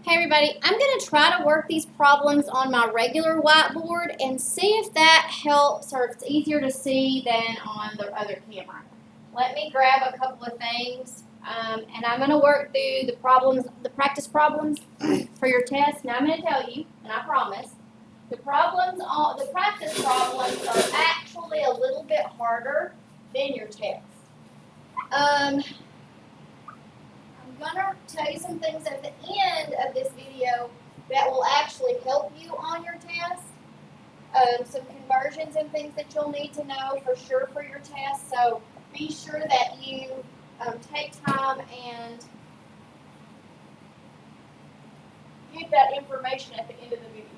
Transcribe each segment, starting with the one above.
Hey everybody, I'm going to try to work these problems on my regular whiteboard and see if that helps or if it's easier to see than on the other camera. Let me grab a couple of things and I'm going to work through the problems, the practice problems for your test. Now I'm going to tell you, and I promise, the practice problems are actually a little bit harder than your test. I'm going to tell you some things at the end of this video that will actually help you on your test. Some conversions and things that you'll need to know for sure for your test. So be sure that you take time and get that information at the end of the video.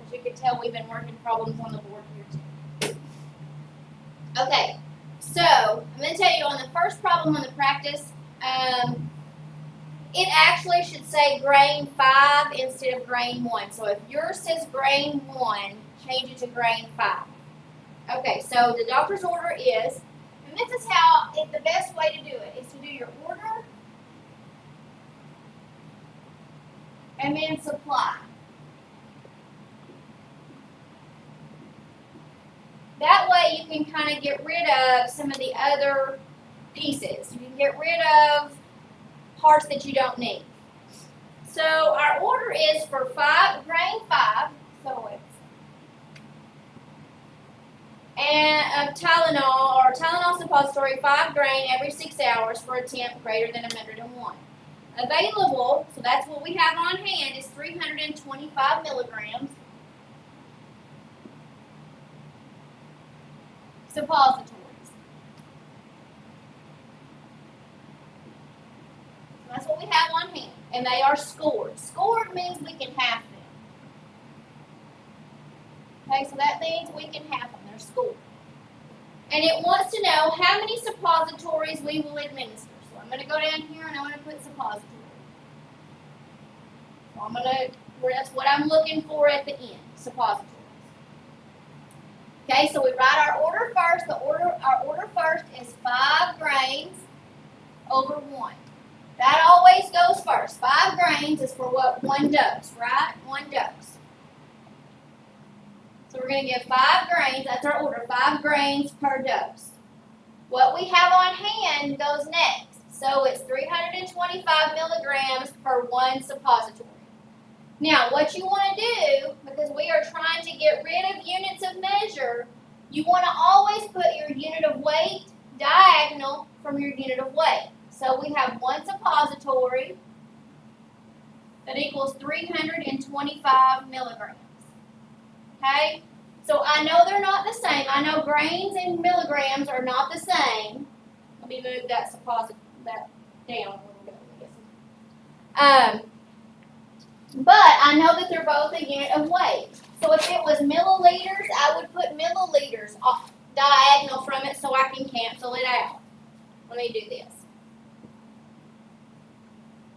As you can tell, we've been working problems on the board here too. Okay, so I'm going to tell you on the first problem on the practice, it actually should say grain 5 instead of grain 1. So if yours says grain 1, change it to grain 5. Okay, so the doctor's order is, and this is how, the best way to do it is to do your order and then supply. That way you can kind of get rid of some of the other pieces. You can get rid of parts that you don't need. So our order is for grain 5, so it's and Tylenol or Tylenol suppository 5 grain every 6 hours for a temp greater than 101. Available, so that's what we have on hand, is 325 milligrams. Suppositories. That's what we have on hand, and they are scored. Scored means we can half them. Okay, so that means we can half them. They're scored. And it wants to know how many suppositories we will administer. So I'm going to go down here and I'm going to put suppository. So that's what I'm looking for at the end, suppositories. Okay, so we write our order first. Our order first is 5 grains over 1. That always goes first. 5 grains is for what? 1 dose, right? 1 dose. So we're going to give 5 grains, that's our order, 5 grains per dose. What we have on hand goes next. So it's 325 milligrams per 1 suppository. Now, what you want to do, because we are trying to get rid of units of measure, you want to always put your unit of weight diagonal from your unit of weight. So we have 1 suppository that equals 325 milligrams. Okay? So I know they're not the same. I know grains and milligrams are not the same. Let me move that down a little bit. But I know that they're both a unit of weight. So if it was milliliters, I would put milliliters diagonal from it so I can cancel it out. Let me do this.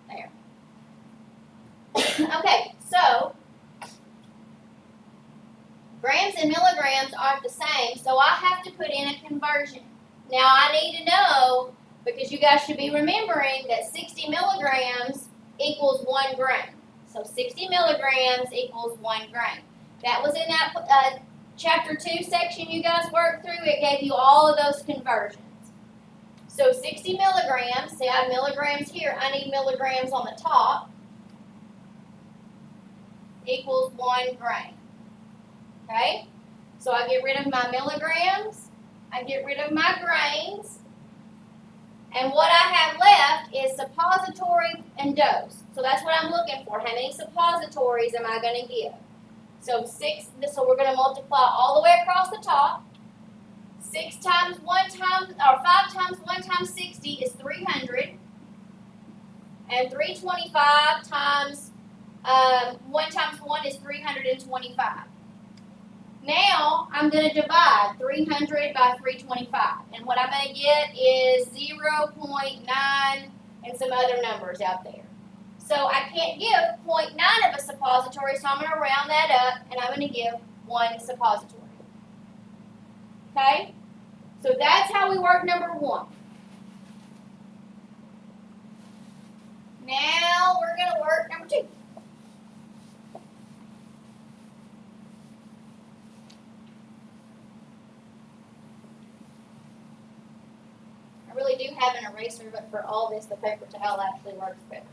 There. Okay, so grams and milligrams aren't the same, so I have to put in a conversion. Now I need to know, because you guys should be remembering that 60 milligrams equals 1 gram. So 60 milligrams equals 1 gram. That was in that chapter 2 section you guys worked through. It gave you all of those conversions. So 60 milligrams, see I have milligrams here, I need milligrams on the top, equals 1 gram. Okay? So I get rid of my milligrams, I get rid of my grains, and what I have left is suppository and dose. So that's what I'm looking for. How many suppositories am I going to give? So we're going to multiply all the way across the top. 5 times 1 times 60 is 300. And 325 times 1 times 1 is 325. Now I'm going to divide 300 by 325. And what I'm going to get is 0.9 and some other numbers out there. So I can't give 0.9 of a suppository, so I'm going to round that up and I'm going to give 1 suppository. Okay? So that's how we work number 1. Now we're going to work number 2. have an eraser, but for all this, the paper towel actually works better.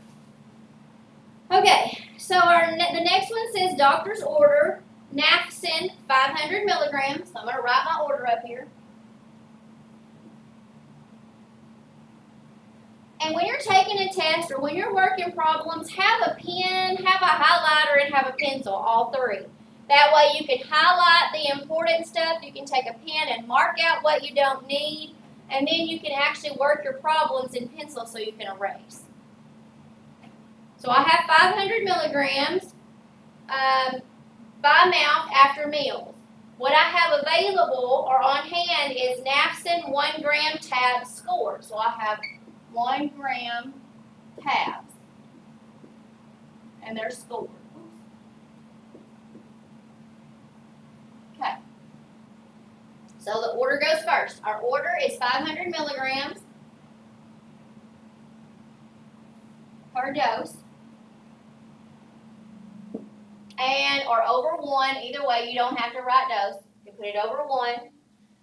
Okay, so the next one says doctor's order, Naphsin 500 milligrams. So I'm going to write my order up here. And when you're taking a test or when you're working problems, have a pen, have a highlighter, and have a pencil, all three. That way you can highlight the important stuff, you can take a pen and mark out what you don't need, and then you can actually work your problems in pencil so you can erase. So I have 500 milligrams by mouth after meals. What I have available or on hand is Naphsin 1 gram tabs scored. So I have 1 gram tabs, and they're scored. Okay. So the order goes first. Our order is 500 milligrams per dose. And or over 1, either way, you don't have to write dose. You put it over 1.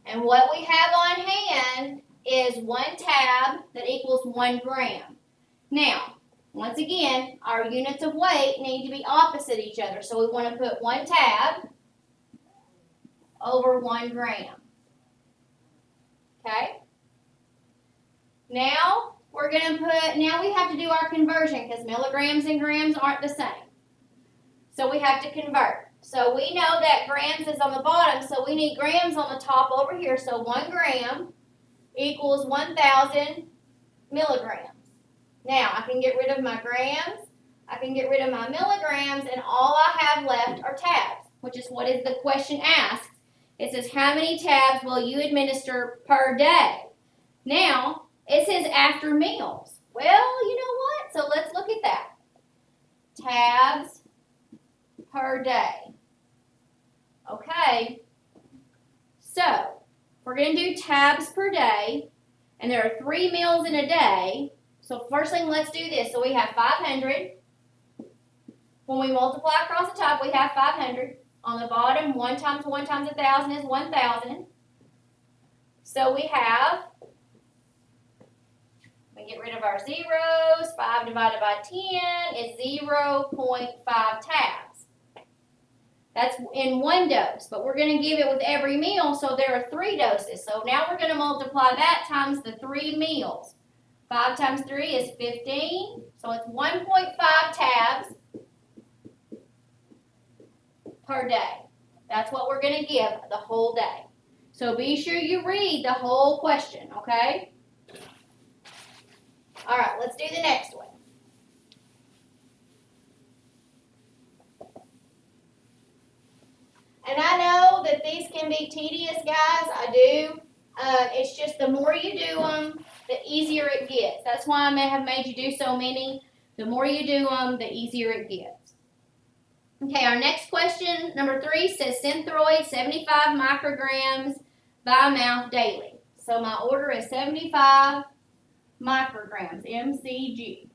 And what we have on hand is 1 tab that equals 1 gram. Now, once again, our units of weight need to be opposite each other. So we want to put 1 tab over 1 gram. Okay? Now, now we have to do our conversion because milligrams and grams aren't the same. So we have to convert. So we know that grams is on the bottom, so we need grams on the top over here. So 1 gram equals 1,000 milligrams. Now, I can get rid of my grams, I can get rid of my milligrams, and all I have left are tabs, which is what is the question asked. It says, how many tabs will you administer per day? Now, it says after meals. Well, you know what? So let's look at that. Tabs per day. Okay. So, we're going to do tabs per day, and there are 3 meals in a day. So first thing, let's do this. So we have 500. When we multiply across the top, we have 500. On the bottom, 1 times 1 times 1,000 is 1,000. So we have, we get rid of our zeros. 5 divided by 10 is 0.5 tabs. That's in 1 dose, but we're going to give it with every meal, so there are 3 doses. So now we're going to multiply that times the 3 meals. 5 times 3 is 15, so it's 1.5 tabs per day. That's what we're going to give the whole day. So be sure you read the whole question, okay? All right, let's do the next one. And I know that these can be tedious, guys. I do. It's just the more you do them, the easier it gets. That's why I may have made you do so many. The more you do them, the easier it gets. Okay, our next question, number 3, says Synthroid 75 micrograms by mouth daily. So my order is 75 micrograms, MCG.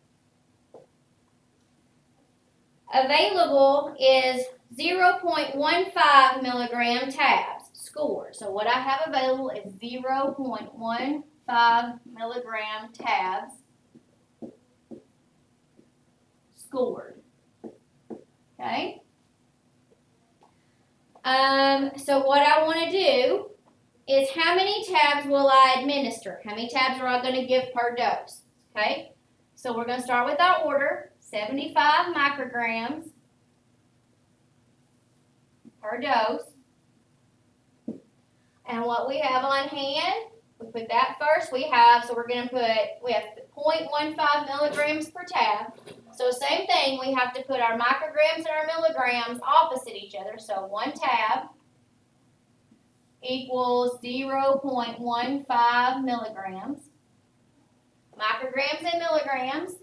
Available is 0.15 milligram tabs scored. So what I have available is 0.15 milligram tabs scored. Okay. So what I want to do is how many tabs will I administer? How many tabs are I going to give per dose? Okay. So we're going to start with our order, 75 micrograms per dose. And what we have on hand, we put that first. We have 0.15 milligrams per tab. So same thing, we have to put our micrograms and our milligrams opposite each other. So 1 tab equals 0.15 milligrams. Micrograms and milligrams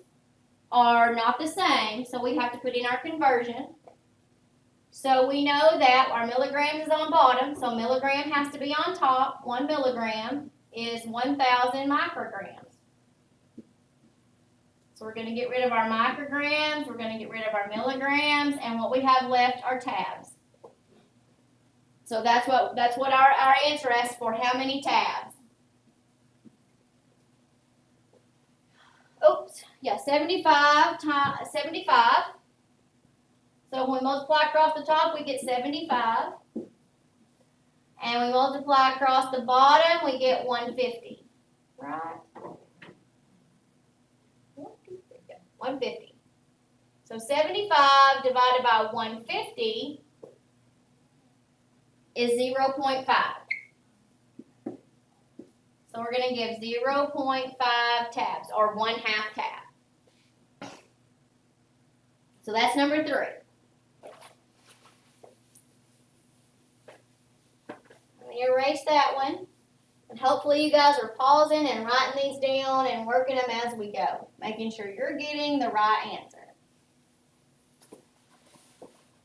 are not the same, so we have to put in our conversion. So we know that our milligrams is on bottom, so milligram has to be on top. 1 milligram is 1,000 micrograms. So we're going to get rid of our micrograms, we're going to get rid of our milligrams, and what we have left are tabs. So that's what our answer asks for, how many tabs. 75 times 75. So when we multiply across the top, we get 75. And we multiply across the bottom, we get 150. Right? 150. So 75 divided by 150 is 0.5. So we're going to give 0.5 tabs, or 1/2 tab. So that's number 3. Let me erase that one. And hopefully you guys are pausing and writing these down and working them as we go, making sure you're getting the right answer.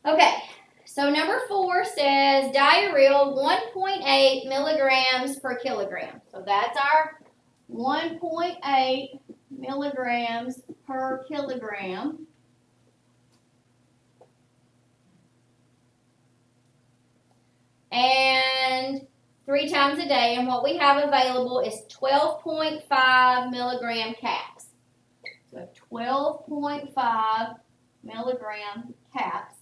Okay, so number 4 says diureal 1.8 milligrams per kilogram. So that's our 1.8 milligrams per kilogram. And 3 times a day, and what we have available is 12.5 milligram caps. So 12.5 milligram caps.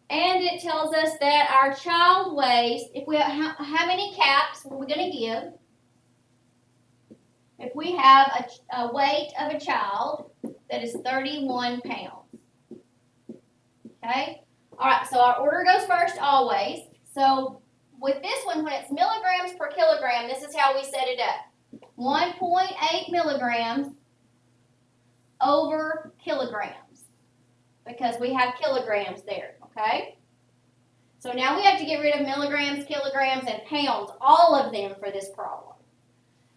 And it tells us that our child weighs, if we have, how many caps are we going to give? If we have a weight of a child that is 31 pounds. Okay? All right, so our order goes first always. So with this one, when it's milligrams per kilogram, this is how we set it up. 1.8 milligrams over kilograms, because we have kilograms there, okay? So now we have to get rid of milligrams, kilograms, and pounds, all of them for this problem.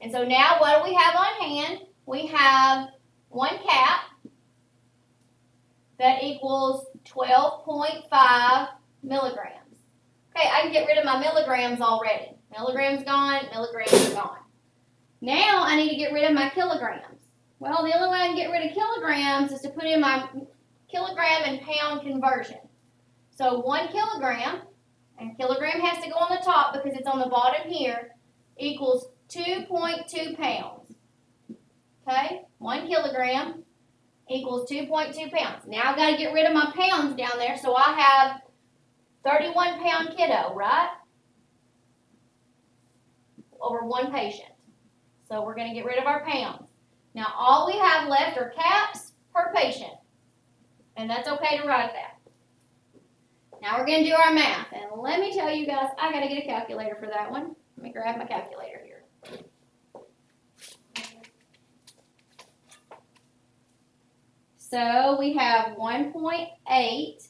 And so now what do we have on hand? We have 1 cap that equals 12.5 milligrams. Okay, I can get rid of my milligrams already. Milligrams gone, milligrams are gone. Now I need to get rid of my kilograms. Well, the only way I can get rid of kilograms is to put in my kilogram and pound conversion. So 1 kilogram, and kilogram has to go on the top because it's on the bottom here, equals 2.2 pounds. Okay, 1 kilogram equals 2.2 pounds. Now I've got to get rid of my pounds down there, so I have 31 pound kiddo, right? Over 1 patient. So we're going to get rid of our pounds. Now all we have left are caps per patient. And that's okay to write that. Now we're going to do our math. And let me tell you guys, I got to get a calculator for that one. Let me grab my calculator here. So we have 1.8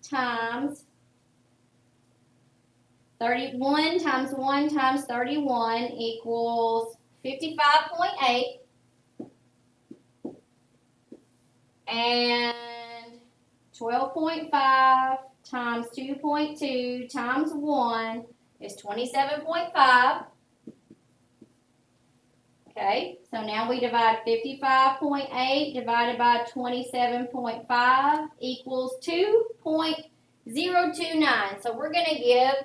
times 31 times 1 times 31 equals 55.8. And 12.5 times 2.2 times 1 is 27.5. Okay, so now we divide 55.8 divided by 27.5 equals 2.029. So we're going to give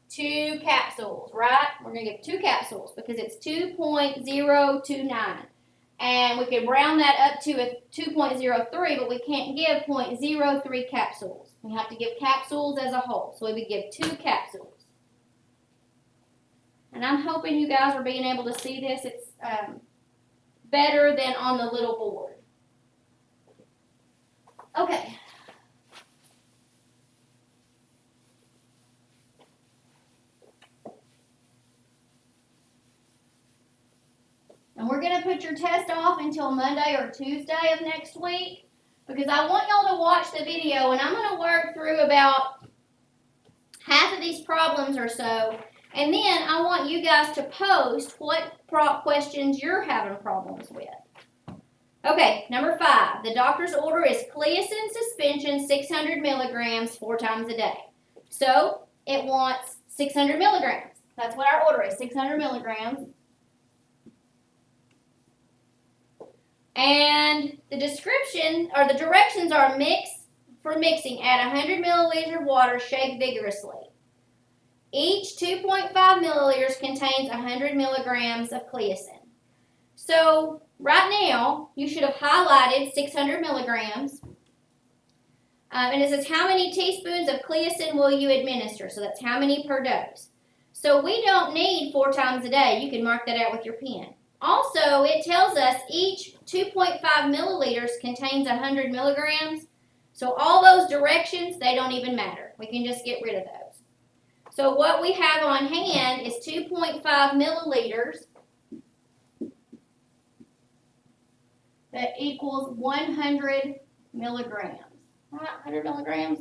2 capsules, right? We're going to give 2 capsules because it's 2.029. And we could round that up to a 2.03, but we can't give 0.03 capsules. We have to give capsules as a whole. So we would give 2 capsules. And I'm hoping you guys are being able to see this. It's better than on the little board. Okay. And we're going to put your test off until Monday or Tuesday of next week because I want y'all to watch the video and I'm going to work through about half of these problems or so. And then I want you guys to post what questions you're having problems with. Okay, number 5. The doctor's order is Cleocin suspension 600 milligrams 4 times a day. So it wants 600 milligrams. That's what our order is, 600 milligrams. And the description or the directions are for mixing. Add 100 milliliters of water, shake vigorously. Each 2.5 milliliters contains 100 milligrams of Cleocin. So right now, you should have highlighted 600 milligrams. And it says, how many teaspoons of Cleocin will you administer? So that's how many per dose. So we don't need 4 times a day. You can mark that out with your pen. Also, it tells us each 2.5 milliliters contains 100 milligrams. So all those directions, they don't even matter. We can just get rid of those. So what we have on hand is 2.5 milliliters. That equals 100 milligrams. 100 milligrams?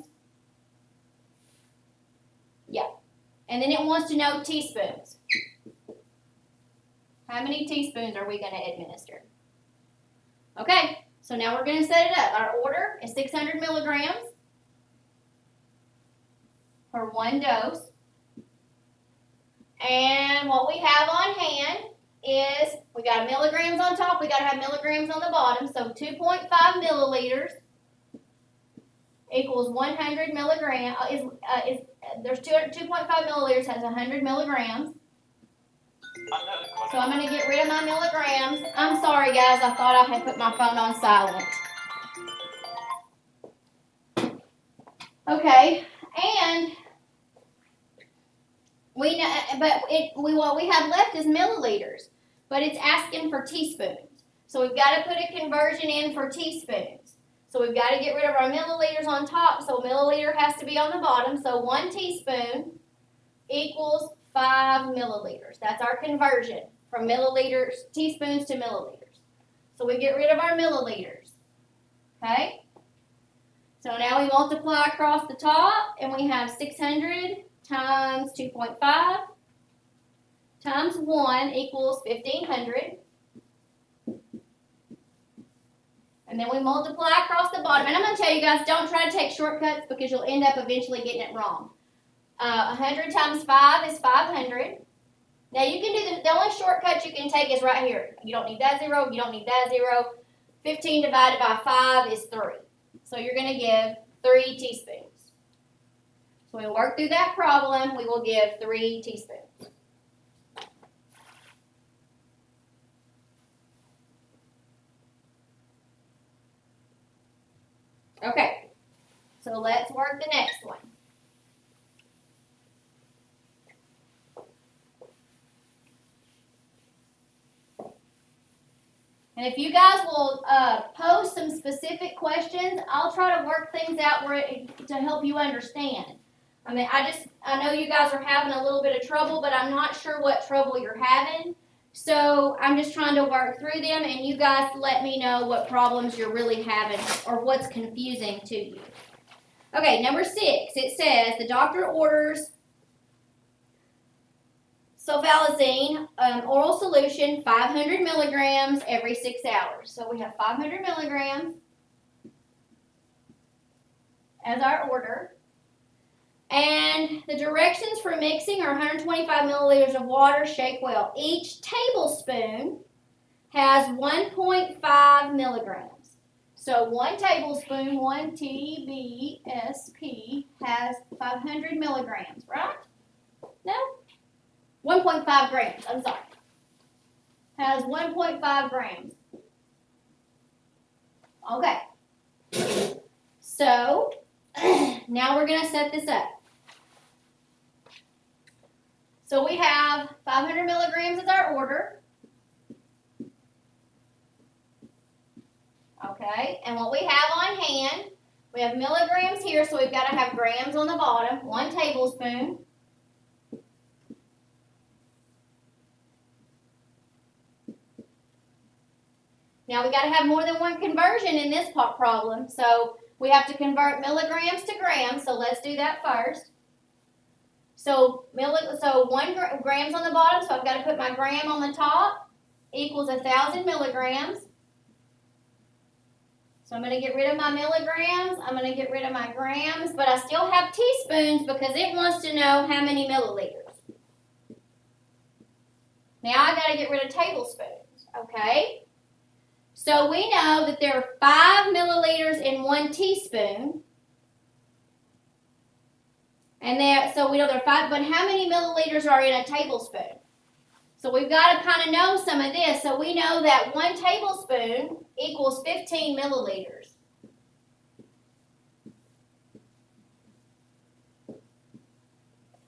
Yeah. And then it wants to know teaspoons. How many teaspoons are we going to administer? Okay, so now we're going to set it up. Our order is 600 milligrams for 1 dose. And what we have on hand is, we got milligrams on top, we got to have milligrams on the bottom. So 2.5 milliliters equals 100 milligrams. There's 2.5 milliliters has 100 milligrams. So I'm going to get rid of my milligrams. I'm sorry, guys. I thought I had put my phone on silent. Okay, and we know, but what we have left is milliliters, but it's asking for teaspoons. So we've got to put a conversion in for teaspoons. So we've got to get rid of our milliliters on top. So milliliter has to be on the bottom. So 1 teaspoon equals 5 milliliters. That's our conversion from milliliters, teaspoons to milliliters. So we get rid of our milliliters. Okay? So now we multiply across the top, and we have 600 times 2.5 times 1 equals 1,500. And then we multiply across the bottom. And I'm going to tell you guys, don't try to take shortcuts because you'll end up eventually getting it wrong. 100 times 5 is 500. Now you can do the only shortcut you can take is right here. You don't need that 0. You don't need that 0. 15 divided by 5 is 3. So you're going to give 3 teaspoons. So when we work through that problem, we will give 3 teaspoons. Okay, so let's work the next one. And if you guys will post some specific questions, I'll try to work things out to help you understand. I mean, I know you guys are having a little bit of trouble, but I'm not sure what trouble you're having. So I'm just trying to work through them, and you guys let me know what problems you're really having or what's confusing to you. Okay, number 6, it says the doctor orders sulfalazine, oral solution, 500 milligrams every 6 hours. So we have 500 milligrams as our order. And the directions for mixing are 125 milliliters of water, shake well. Each tablespoon has 1.5 milligrams. So 1 tablespoon, 1 TBSP, has 500 milligrams, right? No? 1.5 grams, I'm sorry. Has 1.5 grams. Okay. So, now we're going to set this up. So we have 500 milligrams as our order. Okay, and what we have on hand, we have milligrams here, so we've got to have grams on the bottom, 1 tablespoon. Now we got to have more than one conversion in this problem, so we have to convert milligrams to grams, so let's do that first. So 1 grams on the bottom, so I've got to put my gram on the top, equals 1,000 milligrams. So I'm going to get rid of my milligrams, I'm going to get rid of my grams, but I still have teaspoons because it wants to know how many milliliters. Now I got to get rid of tablespoons, okay? So we know that there are 5 milliliters in 1 teaspoon. And so we know there are 5, but how many milliliters are in a tablespoon? So we've got to kind of know some of this. So we know that 1 tablespoon equals 15 milliliters.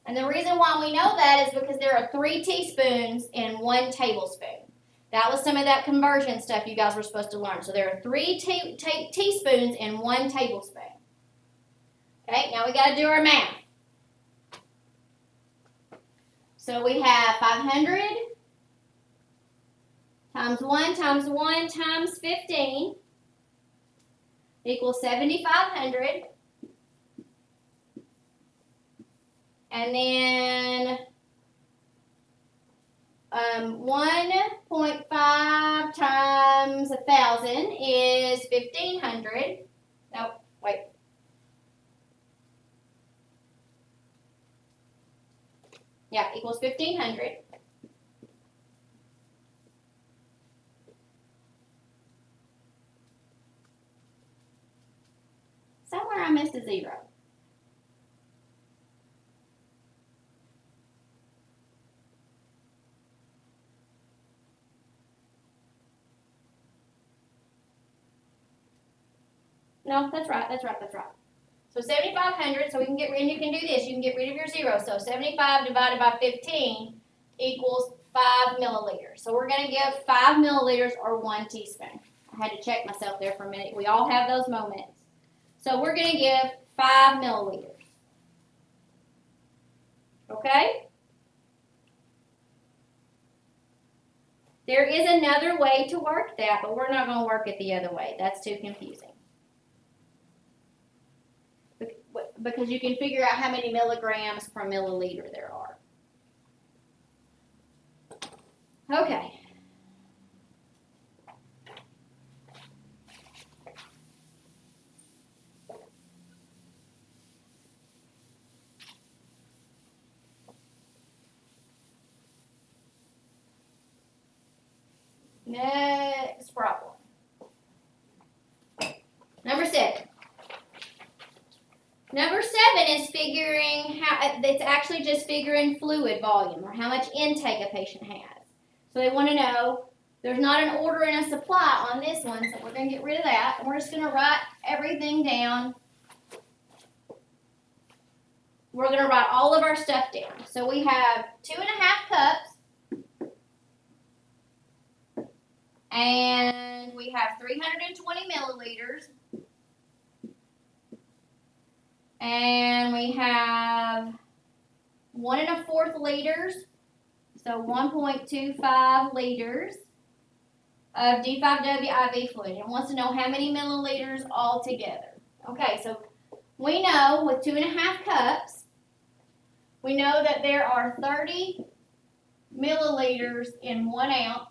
And the reason why we know that is because there are 3 teaspoons in 1 tablespoon. That was some of that conversion stuff you guys were supposed to learn. So there are 3 teaspoons in 1 tablespoon. Okay, now we got to do our math. So we have 500 times 1 times 1 times 15 equals 7,500. And then 1.5 times 1,000 is 1,500. No, wait. Yeah, equals 1,500. Somewhere I missed a 0. No, that's right. So 7,500, so we can get rid, and you can do this, you can get rid of your 0. So 75 divided by 15 equals 5 milliliters. So we're going to give 5 milliliters or 1 teaspoon. I had to check myself there for a minute. We all have those moments. So we're going to give 5 milliliters. Okay? There is another way to work that, but we're not going to work it the other way. That's too confusing. Because you can figure out how many milligrams per milliliter there are. Okay. Next problem. Number 7. Number 7 is figuring how, it's actually just figuring fluid volume or how much intake a patient has. So they want to know, there's not an order and a supply on this one, so we're going to get rid of that. And we're just going to write everything down. We're going to write all of our stuff down. So we have 2.5 cups. And we have 320 milliliters. And we have 1 1/4 liters, so 1.25 liters of D5W IV fluid. It wants to know how many milliliters altogether. Okay, so we know with 2.5 cups, we know that there are 30 milliliters in 1 ounce.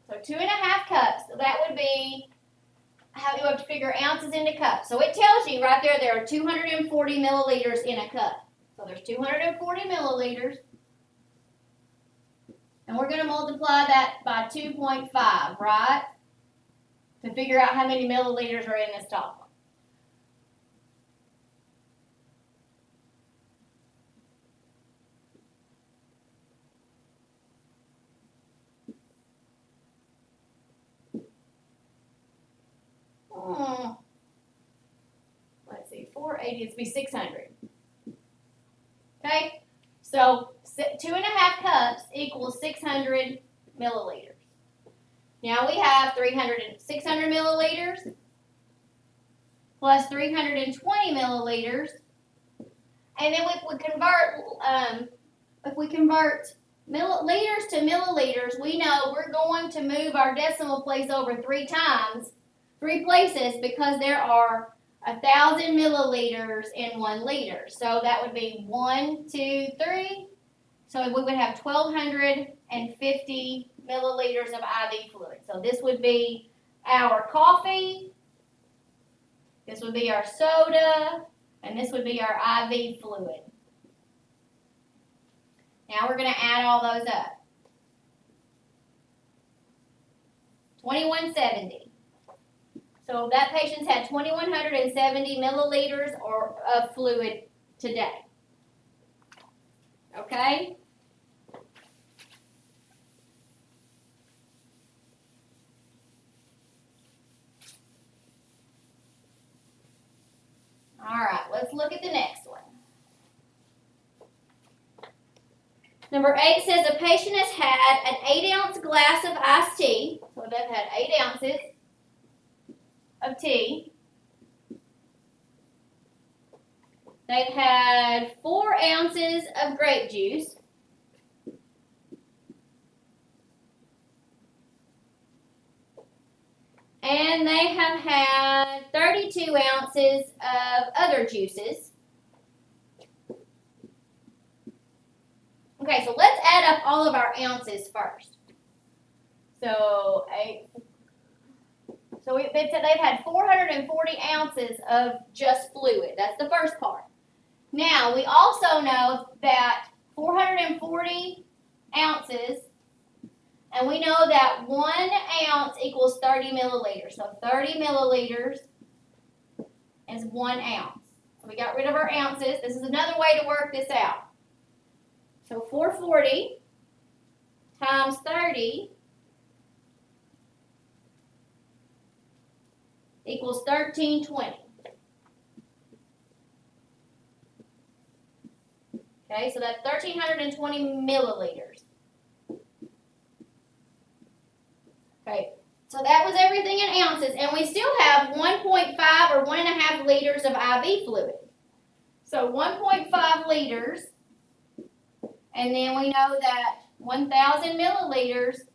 So 2.5 cups, so that would be how you have to figure ounces into cups. So it tells you right there are 240 milliliters in a cup. So there's 240 milliliters. And we're going to multiply that by 2.5, right? To figure out how many milliliters are in this top one. Let's see, 480, it's be 600. Okay, so 2.5 cups equals 600 milliliters. Now we have 600 milliliters plus 320 milliliters, and then if we convert milliliters to milliliters, we know we're going to move our decimal place over 3 places, because there are 1,000 milliliters in 1 liter. So that would be 1, 2, 3. So we would have 1,250 milliliters of IV fluid. So this would be our coffee, this would be our soda, and this would be our IV fluid. Now we're going to add all those up. 2,170. So that patient's had 2,170 milliliters of fluid today. Okay? All right, let's look at the next one. Number 8 says a patient has had an 8-ounce glass of iced tea. So they've had 8 ounces of tea. They've had 4 ounces of grape juice. And they have had 32 ounces of other juices. Okay, so let's add up all of our ounces first. So they said they've had 440 ounces of just fluid. That's the first part. Now, we also know that 440 ounces, and we know that 1 ounce equals 30 milliliters. So 30 milliliters is 1 ounce. So we got rid of our ounces. This is another way to work this out. So 440 times 30 equals 1320. Okay, so that's 1,320 milliliters. Okay, so that was everything in ounces, and we still have 1.5 or 1.5 liters of IV fluid. So 1.5 liters, and then we know that 1,000 milliliters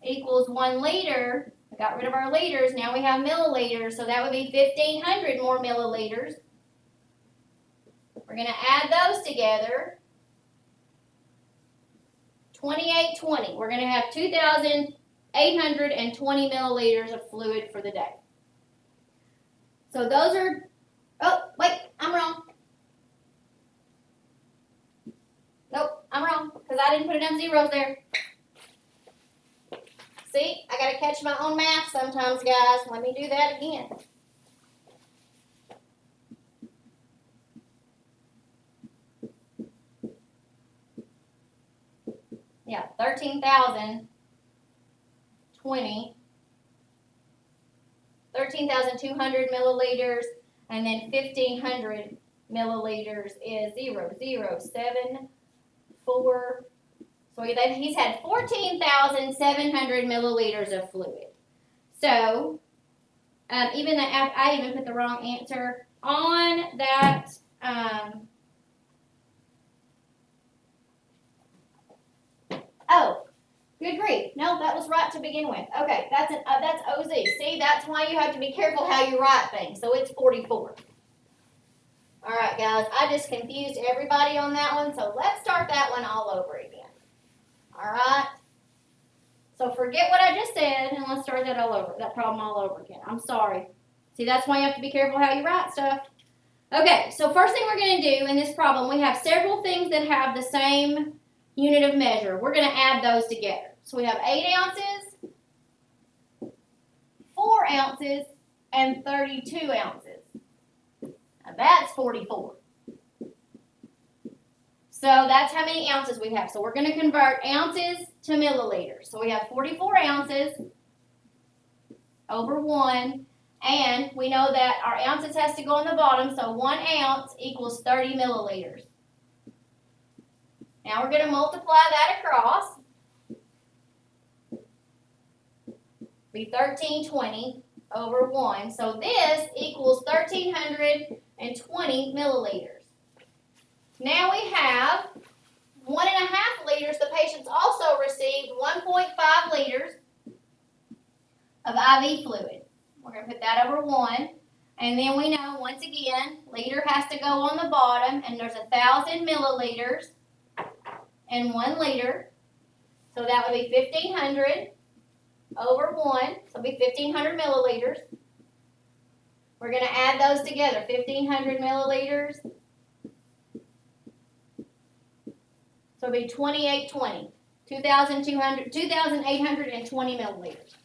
equals 1 liter. We got rid of our liters, now we have milliliters, so that would be 1,500 more milliliters. We're going to add those together. 2820. We're going to have 2,820 milliliters of fluid for the day. So those are, oh, wait, I'm wrong. Nope, I'm wrong, because I didn't put enough zeros there. See, I got to catch my own math sometimes, guys. Let me do that again. Yeah, 13,200 milliliters, and then 1,500 milliliters is 0.074. So he's had 14,700 milliliters of fluid. So, I even put the wrong answer on that. Oh, good grief. No, that was right to begin with. Okay, that's OZ. See, that's why you have to be careful how you write things. So it's 44. All right, guys, I just confused everybody on that one, so let's start that one all over again. All right? So forget what I just said, and let's start that problem all over again. I'm sorry. See, that's why you have to be careful how you write stuff. Okay, so first thing we're going to do in this problem, we have several things that have the same unit of measure. We're going to add those together. So we have 8 ounces, 4 ounces, and 32 ounces. Now that's 44. So that's how many ounces we have. So we're going to convert ounces to milliliters. So we have 44 ounces over 1. And we know that our ounces has to go on the bottom. So 1 ounce equals 30 milliliters. Now we're going to multiply that across. Be 1320 over 1. So this equals 1,320 milliliters. Now we have 1.5 liters. The patients also received 1.5 liters of IV fluid. We're going to put that over 1. And then we know, once again, liter has to go on the bottom, and there's 1,000 milliliters and 1 liter. So that would be 1,500 over 1. So it'll be 1,500 milliliters. We're going to add those together. 1,500 milliliters. So it'll be 2,820. 2,820 milliliters.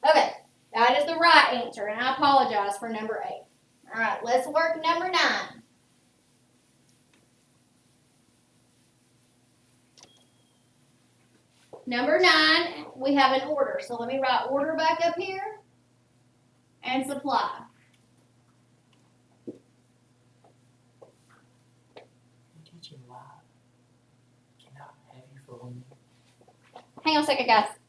Okay, that is the right answer, and I apologize for number 8. All right, let's work number 9. Number 9, we have an order. So let me write order back up here and supply. Teaching live. Cannot have you for 1 minute. Hang on a second, guys.